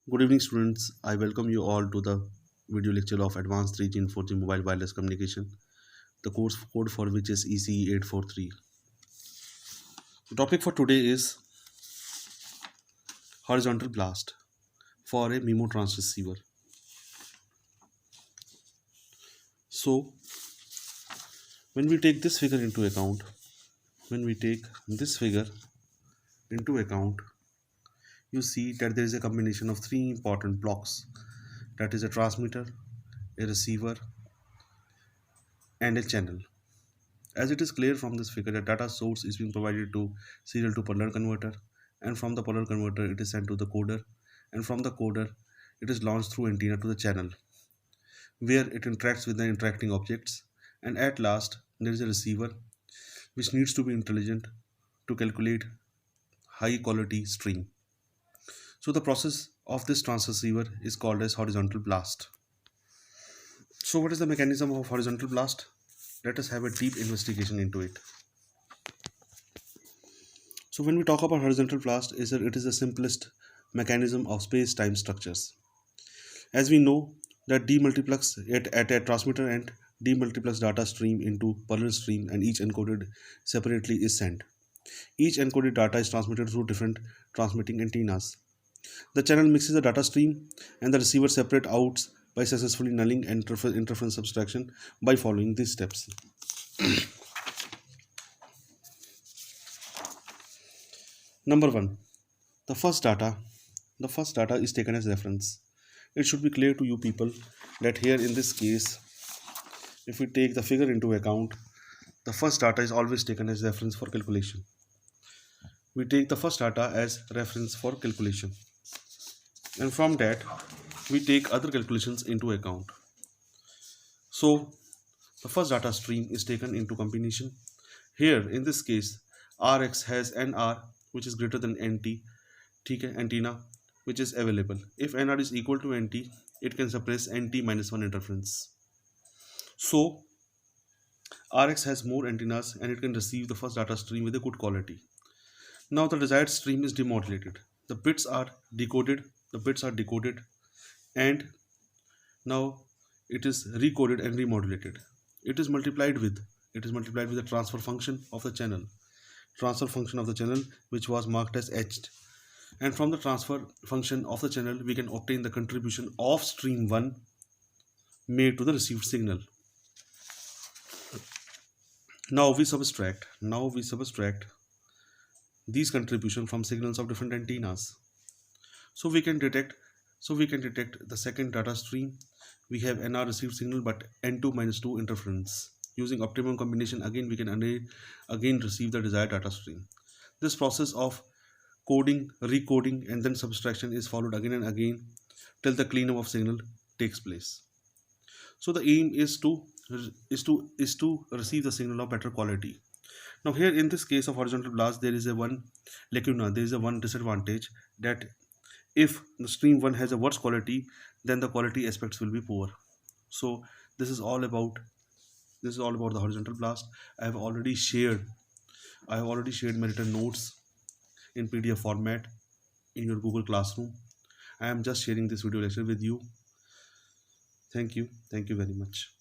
Good evening, students. I welcome you all to the video lecture of Advanced 3G and 4G Mobile Wireless Communication, the course code for which is ECE 843. The topic for today is horizontal blast for a MIMO transceiver. So, when we take this figure into account, you see that there is a combination of three important blocks, that is a transmitter, a receiver, and a channel. As it is clear from this figure, the data source is being provided to serial to parallel converter, and from the parallel converter it is sent to the coder, and from the coder it is launched through antenna to the channel, where it interacts with the interacting objects, and at last there is a receiver which needs to be intelligent to calculate high quality stream. So the process of this transceiver is called as horizontal blast. So what is the mechanism of horizontal blast? Let us have a deep investigation into it. So when we talk about horizontal blast, it is the simplest mechanism of space-time structures. As we know that demultiplex at a transmitter end, demultiplex data stream into parallel stream and each encoded separately is sent. Each encoded data is transmitted through different transmitting antennas. The channel mixes the data stream and the receiver separate out by successfully nulling and interference subtraction by following these steps. Number 1. The first data is taken as reference. It should be clear to you people that here in this case, if we take the figure into account, the first data is always taken as reference for calculation. We take the first data as reference for calculation, and from that we take other calculations into account. So the first data stream is taken into combination. Here in this case, Rx has NR which is greater than NT, antenna which is available. If NR is equal to NT, it can suppress NT minus 1 interference. So Rx has more antennas and it can receive the first data stream with a good quality. Now the desired stream is demodulated. The bits are decoded, and now it is recoded and remodulated. It is multiplied with the transfer function of the channel. Which was marked as H, and from the transfer function of the channel we can obtain the contribution of stream 1 made to the received signal. Now we subtract these contribution from signals of different antennas. So we can detect the second data stream. We have NR received signal but N2 minus 2 interference. Using optimum combination, again we can again receive the desired data stream. This process of coding, recoding and then subtraction is followed again and again till the cleanup of signal takes place. So the aim is to receive the signal of better quality. Now here in this case of horizontal blast, there is a one lacuna, there is a one disadvantage, that if the stream 1 has a worse quality, then the quality aspects will be poor. So this is all about the horizontal blast. I have already shared my written notes in PDF format in your Google Classroom. I am just sharing this video lecture with you. Thank you very much.